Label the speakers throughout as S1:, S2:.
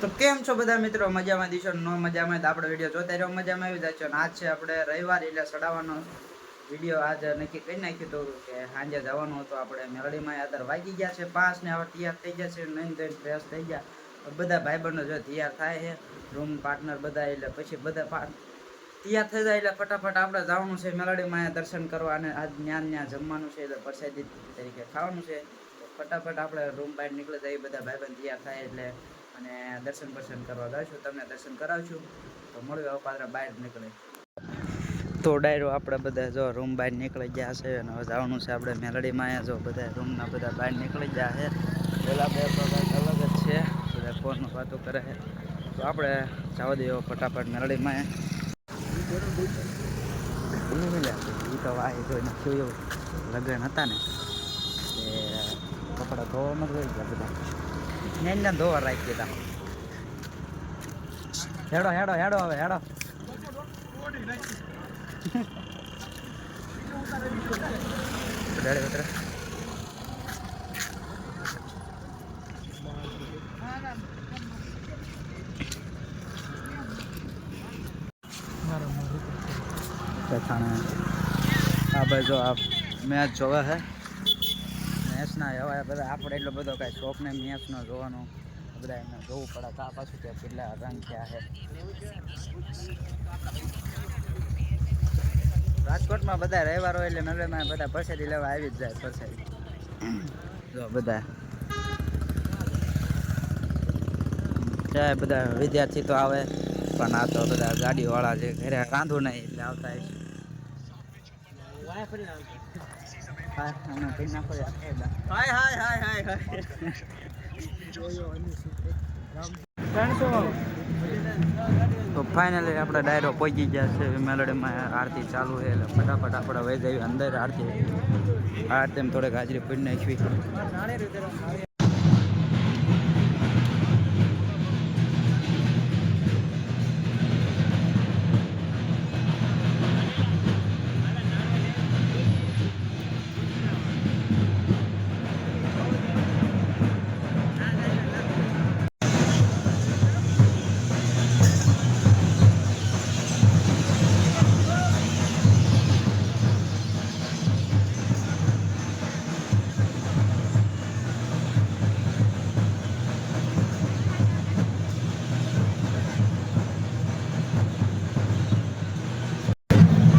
S1: તો કેમ છો બધા મિત્રો? મજામાં દીશો? નો મજામાં તો આપણે વિડીયો જોતા રહ્યો, મજામાં આવી જાય છે. આજ છે આપણે રવિવાર, એટલે ચડાવવાનો વિડીયો આજ નક્કી કરી નાખ્યું હતું કે સાંજે જવાનું હતું આપણે મેલડીમાં. આદર વાગી ગયા છે 5 ને હવે તૈયાર થઈ ગયા છે, નહીં ધોઈને ફ્રેશ થઈ ગયા બધા ભાઈબંધો જો તૈયાર થાય છે, રૂમ પાર્ટનર બધા, એટલે પછી બધા તૈયાર થઈ જાય એટલે ફટાફટ આપણે જવાનું છે મેલડીમાં દર્શન કરવા, અને આજ ત્યાં જમવાનું છે, એટલે પ્રસાદી તરીકે ખાવાનું છે. તો ફટાફટ આપણે રૂમ બહાર નીકળી જઈએ, બધા ભાઈબંધ તૈયાર થાય એટલે અને દર્શન કરવા જઈશું, તમને દર્શન કરાવશું. તો મળ્યું પાત્ર બહાર નીકળે તો ડાયરો આપણે બધા જો રૂમ બહાર નીકળી ગયા છે, અને હવે જવાનું છે આપણે મેલડીમાં. જો બધા રૂમના બધા બહાર નીકળી ગયા છે, પેલા બે અલગ જ છે, બધા ફોનમાં વાતો કરે છે. તો આપણે જવા દઈએ ફટાફટ મેલડીમાં. એ તો વાહ જોઈને થયું એવું લગ્ન હતા ને એ કપડાં ધોવામાં જ હોય ગયા બધા ને ધોવા રાખી દીધા. હેડો હેડો હેડો હવે હેડો. હા ભાઈ જો આ મેચ જોવે છે, મેચના એવા બધા આપણે એટલો બધો કાંઈ શોખ ને મેચનો જોવાનો, બધા એને જોવું પડે. આ પાછું ત્યાં કેટલા રન થયા છે. રાજકોટમાં બધા રવિવાર હોય એટલે મેલડીમાં બધા પરસેદી લેવા આવી જ જાય. પરસેદી જો બધા બધા વિદ્યાર્થી તો આવે, પણ આ તો બધા ગાડીવાળા છે, ઘરે રાંધવું નહીં એટલે આવતા હોય. તો ફાઇનલી આપણે ડાયરો પહોંચી ગયા છે મેલડીમાં. આરતી ચાલુ છે એટલે ફટાફટ આપણે વહી જઈએ અંદર. આરતી થોડીક હાજરી પડી નાખવી.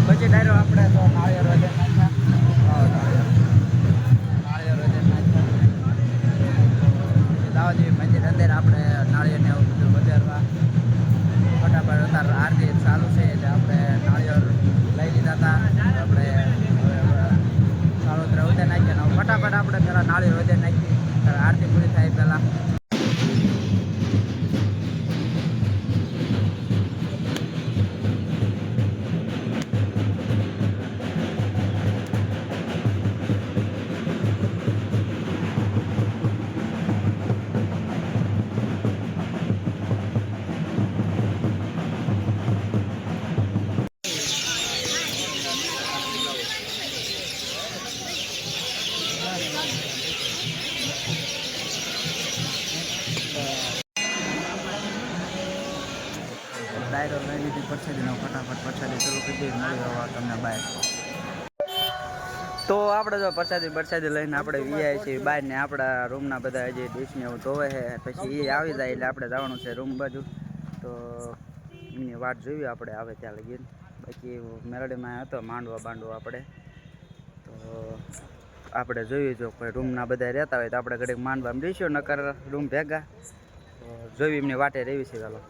S1: પછી ડાયરો આપણે તો નાળિયેર વધે નાખ્યા, દાવાજી મંદિર અંદર આપણે નાળિયેરને એવું બધું વધારવા ફટાફટ અત્યારે આરતી ચાલુ છે એટલે આપણે નાળિયેર લઈ લીધા હતા. આપણે સાળોતરા વધે નાખીએ, ફટાફટ આપણે પહેલાં નાળિયેર વધે નાખીએ આરતી પૂરી થાય પહેલાં. ડાયરો લઈ લીધી પરસાદીનો, ફટાફટ પરસાદી શરૂ કરી દઈએ. મળી જવા તમને બહાર. તો આપણે જો પરસાદી લઈને આપણે વીઆઈ છીએ બહાર ને આપણા રૂમના બધા જે ડીશને એવું ધોવે છે, પછી એ આવી જાય એટલે આપણે જવાનું છે રૂમ બાજુ. તો એમની વાટ જોઈએ આપણે આવે ત્યાં લગી. બાકી મેલડીમાં હતો માંડવો આપણે, તો આપણે જોયું જો કોઈ રૂમના બધા રહેતા હોય તો આપણે ઘડીક માંડવામાં રહીશું, નકર રૂમ ભેગા. તો જોયું એમની વાટે રહેવી છે. ચાલો